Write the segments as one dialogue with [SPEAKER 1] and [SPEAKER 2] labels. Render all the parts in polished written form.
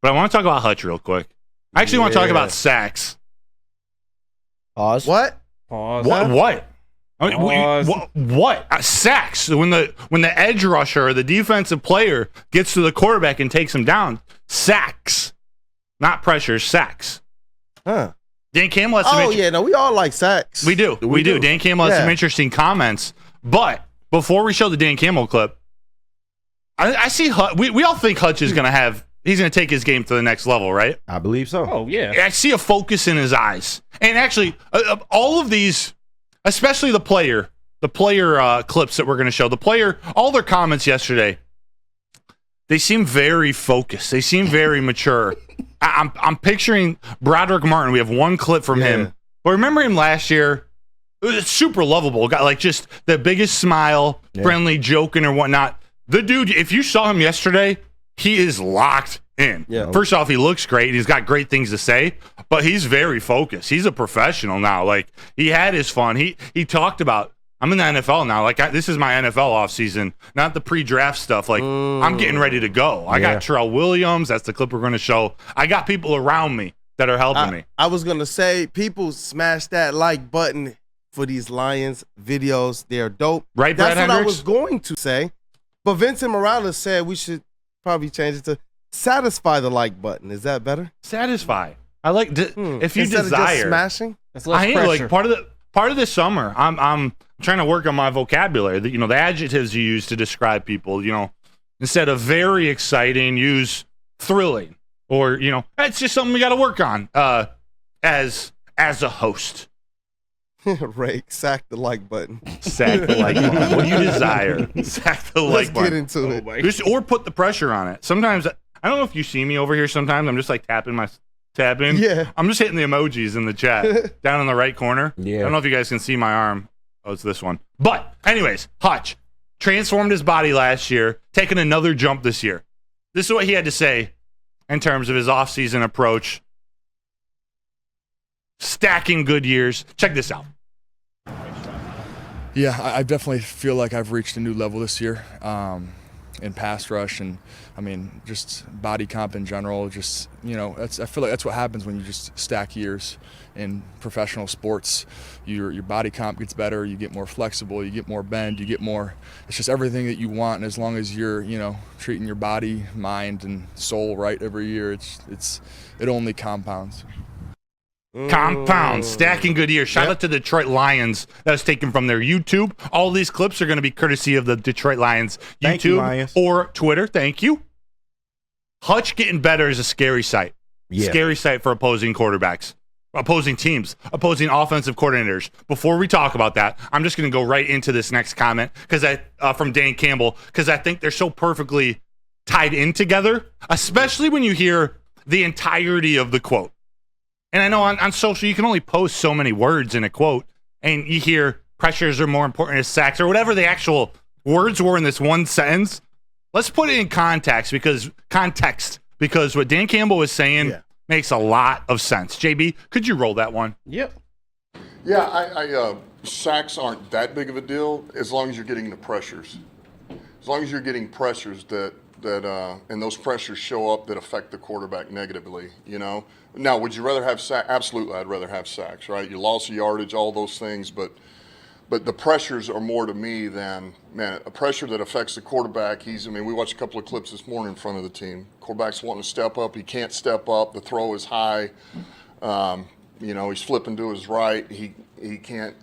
[SPEAKER 1] But I want to talk about Hutch real quick. I actually want to talk about sacks.
[SPEAKER 2] Pause.
[SPEAKER 3] What?
[SPEAKER 4] Pause.
[SPEAKER 1] What? I mean,
[SPEAKER 4] Pause.
[SPEAKER 1] what? Sacks. When the edge rusher or the defensive player gets to the quarterback and takes him down, sacks. Not pressure, sacks.
[SPEAKER 3] Huh.
[SPEAKER 1] Dan Campbell has some
[SPEAKER 3] we all like sacks.
[SPEAKER 1] We do. Dan Campbell has some interesting comments. But before we show the Dan Campbell clip, I see we all think Hutch is going to he's going to take his game to the next level, right?
[SPEAKER 2] I believe so.
[SPEAKER 4] Oh, yeah.
[SPEAKER 1] I see a focus in his eyes. And actually, all of these, especially the player clips that we're going to show, all their comments yesterday, they seem very focused. They seem very mature. I'm picturing Broderick Martin. We have one clip from him. But remember him last year? Super lovable guy, like just the biggest smile, friendly, joking or whatnot. The dude, if you saw him yesterday, he is locked in. Yeah. First off, he looks great. He's got great things to say, but he's very focused. He's a professional now. Like, he had his fun. He talked about, I'm in the NFL now. Like, this is my NFL offseason, not the pre-draft stuff. Like, I'm getting ready to go. I got Terrell Williams. That's the clip we're going to show. I got people around me that are helping me.
[SPEAKER 3] I was going to say, people smash that like button for these Lions videos. They're dope.
[SPEAKER 1] Right,
[SPEAKER 3] That's
[SPEAKER 1] Brad
[SPEAKER 3] what
[SPEAKER 1] Hendricks?
[SPEAKER 3] I was going to say. But Vincent Morales said we should probably change it to satisfy the like button. Is that better?
[SPEAKER 1] Satisfy. I like if you
[SPEAKER 3] Instead
[SPEAKER 1] desire
[SPEAKER 3] of just smashing.
[SPEAKER 4] That's less
[SPEAKER 1] I
[SPEAKER 4] pressure.
[SPEAKER 1] like part of this summer. I'm trying to work on my vocabulary. The adjectives you use to describe people. Instead of very exciting, use thrilling, or it's just something we got to work on. As a host.
[SPEAKER 3] Ray, sack the like button.
[SPEAKER 1] Sack the like button. What do you desire? Sack the like button.
[SPEAKER 3] Let's get into it.
[SPEAKER 1] Just, or put the pressure on it. Sometimes, I don't know if you see me over here sometimes. I'm just like tapping.
[SPEAKER 3] Yeah.
[SPEAKER 1] I'm just hitting the emojis in the chat down in the right corner.
[SPEAKER 2] Yeah.
[SPEAKER 1] I don't know if you guys can see my arm. Oh, it's this one. But anyways, Hutch transformed his body last year, taking another jump this year. This is what he had to say in terms of his offseason approach. Stacking good years. Check this out.
[SPEAKER 5] Yeah, I definitely feel like I've reached a new level this year in pass rush, and I mean just body comp in general. Just I feel like that's what happens when you just stack years in professional sports. Your body comp gets better. You get more flexible. You get more bend. You get more. It's just everything that you want. And as long as you're treating your body, mind, and soul right every year, it only compounds.
[SPEAKER 1] Compound, stacking good years. Shout out to the Detroit Lions. That was taken from their YouTube. All these clips are going to be courtesy of the Detroit Lions
[SPEAKER 2] Thank you,
[SPEAKER 1] YouTube
[SPEAKER 2] Lions.
[SPEAKER 1] or Twitter. Thank you. Hutch getting better is a scary sight.
[SPEAKER 2] Yeah.
[SPEAKER 1] Scary sight for opposing quarterbacks, opposing teams, opposing offensive coordinators. Before we talk about that, I'm just going to go right into this next comment from Dan Campbell, because I think they're so perfectly tied in together, especially when you hear the entirety of the quote. And I know on social, you can only post so many words in a quote, and you hear pressures are more important as sacks or whatever the actual words were in this one sentence. Let's put it in context because what Dan Campbell was saying makes a lot of sense. JB, could you roll that one?
[SPEAKER 4] Yep.
[SPEAKER 6] Yeah, sacks aren't that big of a deal as long as you're getting the pressures. As long as you're getting pressures that and those pressures show up that affect the quarterback negatively, Now, would you rather have sacks? Absolutely, I'd rather have sacks, right? You lost yardage, all those things, but the pressures are more to me than, a pressure that affects the quarterback. We watched a couple of clips this morning in front of the team. Quarterback's wanting to step up. He can't step up. The throw is high. He's flipping to his right. He can't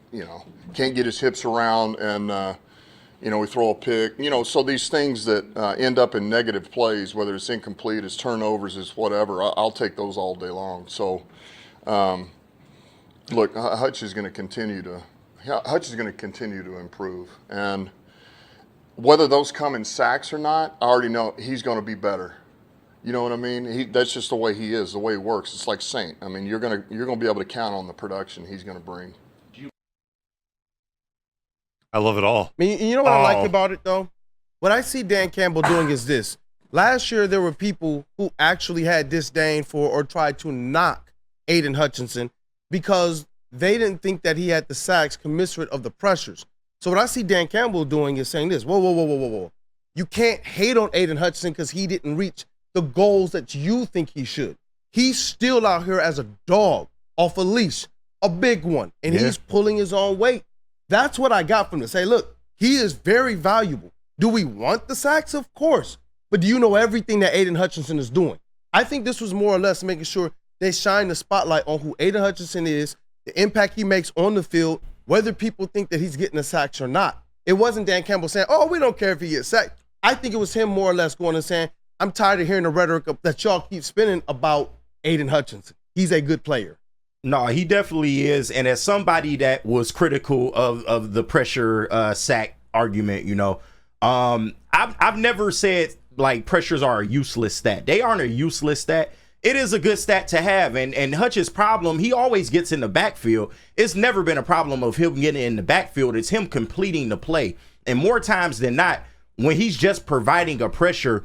[SPEAKER 6] get his hips around, and we throw a pick. So these things that end up in negative plays, whether it's incomplete, it's turnovers, it's whatever, I'll take those all day long. So, look, Hutch is going to continue to improve, and whether those come in sacks or not, I already know he's going to be better. You know what I mean? That's just the way he is, the way he works. It's like Saint. You're going to be able to count on the production he's going to bring.
[SPEAKER 1] I love it all.
[SPEAKER 3] You know what I like about it, though? What I see Dan Campbell doing is this. Last year, there were people who actually had disdain for or tried to knock Aidan Hutchinson because they didn't think that he had the sacks commensurate of the pressures. So what I see Dan Campbell doing is saying this, whoa. You can't hate on Aidan Hutchinson because he didn't reach the goals that you think he should. He's still out here as a dog off a leash, a big one, and he's pulling his own weight. That's what I got from this. Hey, look, he is very valuable. Do we want the sacks? Of course. But do you know everything that Aidan Hutchinson is doing? I think this was more or less making sure they shine the spotlight on who Aidan Hutchinson is, the impact he makes on the field, whether people think that he's getting the sacks or not. It wasn't Dan Campbell saying, oh, we don't care if he gets sacked. I think it was him more or less going and saying, I'm tired of hearing the rhetoric that y'all keep spinning about Aidan Hutchinson. He's a good player.
[SPEAKER 4] No, he definitely is. And as somebody that was critical of the pressure sack argument, you know, I've never said like pressures are a useless stat. They aren't a useless stat. It is a good stat to have. And Hutch's problem, he always gets in the backfield. It's never been a problem of him getting in the backfield. It's him completing the play. And more times than not, when he's just providing a pressure,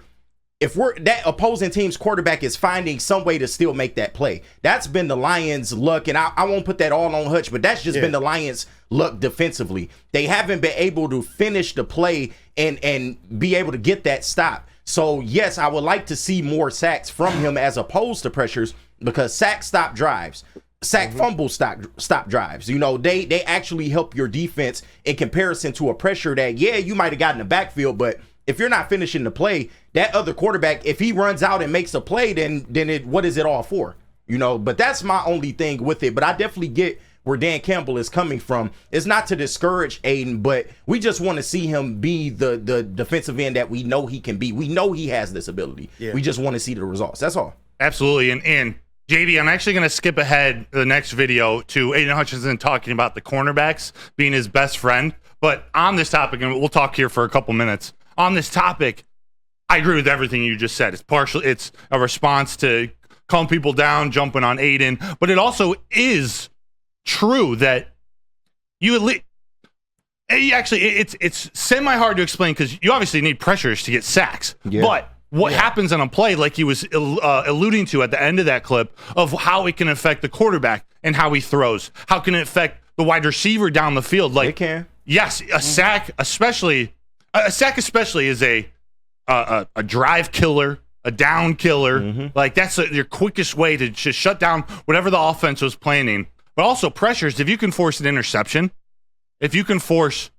[SPEAKER 4] if that opposing team's quarterback is finding some way to still make that play. That's been the Lions' luck, and I won't put that all on Hutch, but that's just been the Lions' luck defensively. They haven't been able to finish the play and be able to get that stop. So, yes, I would like to see more sacks from him as opposed to pressures, because sacks stop drives. Sack fumbles stop drives. You know, they actually help your defense in comparison to a pressure that, you might have gotten the backfield, but if you're not finishing the play, that other quarterback, if he runs out and makes a play, then what is it all for? You know, but that's my only thing with it. But I definitely get where Dan Campbell is coming from. It's not to discourage Aidan, but we just want to see him be the defensive end that we know he can be. We know he has this ability. Yeah. We just want to see the results. That's all.
[SPEAKER 1] Absolutely. And JB, I'm actually going to skip ahead the next video to Aidan Hutchinson talking about the cornerbacks being his best friend. But on this topic, and we'll talk here for a couple minutes, on this topic, I agree with everything you just said. It's a response to calm people down, jumping on Aidan, but it also is true that it's semi-hard to explain because you obviously need pressures to get sacks. Yeah. But what happens on a play, like he was alluding to at the end of that clip, of how it can affect the quarterback and how he throws, how can it affect the wide receiver down the field? Like,
[SPEAKER 4] it can.
[SPEAKER 1] Yes, a sack especially is a drive killer, a down killer. Like that's your quickest way to just shut down whatever the offense was planning. But also pressures, if you can force an interception, if you can force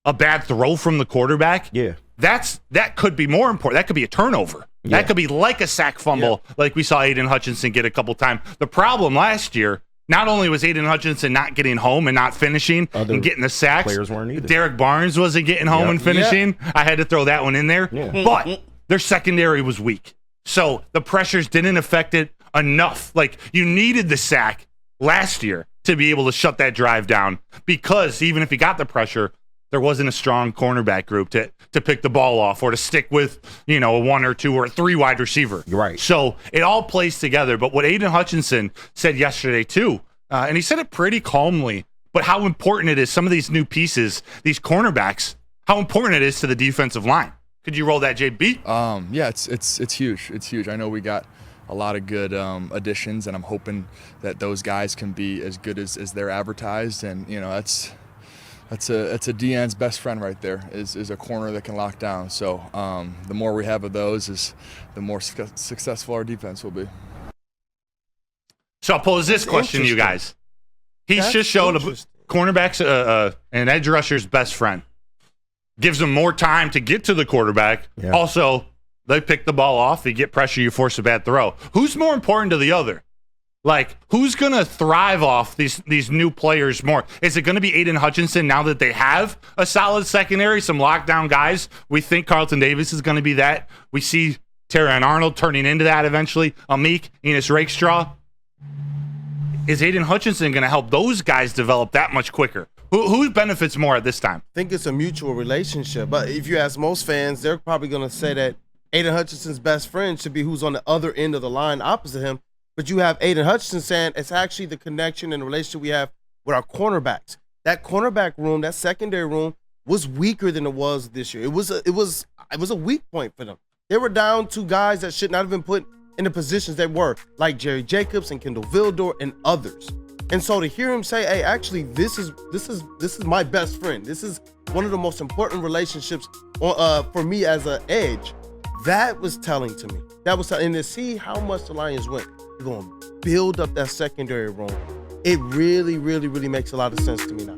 [SPEAKER 1] a bad throw from the quarterback, that could be more important. That could be a turnover. Yeah. That could be like a sack fumble, like we saw Aidan Hutchinson get a couple times. The problem last year, not only was Aidan Hutchinson not getting home and not finishing and getting the sacks,
[SPEAKER 4] players weren't either.
[SPEAKER 1] Derek Barnes wasn't getting home and finishing. I had to throw that one in there. But their secondary was weak. So the pressures didn't affect it enough. Like, you needed the sack last year to be able to shut that drive down, because even if he got the pressure, there wasn't a strong cornerback group to pick the ball off or to stick with, a 1 or 2 or 3 wide receiver.
[SPEAKER 4] Right.
[SPEAKER 1] So it all plays together. But what Aidan Hutchinson said yesterday too, and he said it pretty calmly, but how important it is, some of these new pieces, these cornerbacks, how important it is to the defensive line. Could you roll that, JB?
[SPEAKER 5] Yeah, it's huge. It's huge. I know we got a lot of good additions, and I'm hoping that those guys can be as good as they're advertised. And that's a DN's best friend right there, is a corner that can lock down. So the more we have of those, is the more successful our defense will be.
[SPEAKER 1] So I'll pose this question to you guys. He's just showed a cornerback's an edge rusher's best friend. Gives him more time to get to the quarterback. Yeah. Also, they pick the ball off, you get pressure, you force a bad throw. Who's more important to the other? Like, who's going to thrive off these new players more? Is it going to be Aidan Hutchinson now that they have a solid secondary, some lockdown guys? We think Carlton Davis is going to be that. We see Terran Arnold turning into that eventually. Amik, Enos Rakestraw. Is Aidan Hutchinson going to help those guys develop that much quicker? Who benefits more at this time?
[SPEAKER 3] I think it's a mutual relationship. But if you ask most fans, they're probably going to say that Aidan Hutchinson's best friend should be who's on the other end of the line opposite him. But you have Aidan Hutchinson saying it's actually the connection and the relationship we have with our cornerbacks. That cornerback room, that secondary room, was weaker than it was this year. It was a weak point for them. They were down to guys that should not have been put in the positions they were, like Jerry Jacobs and Kendall Vildor and others. And so to hear him say, hey, actually, this is my best friend. This is one of the most important relationships for me as an edge. That was telling to me. And to see how much the Lions went, they're going to build up that secondary room. It really, really, really makes a lot of sense to me now.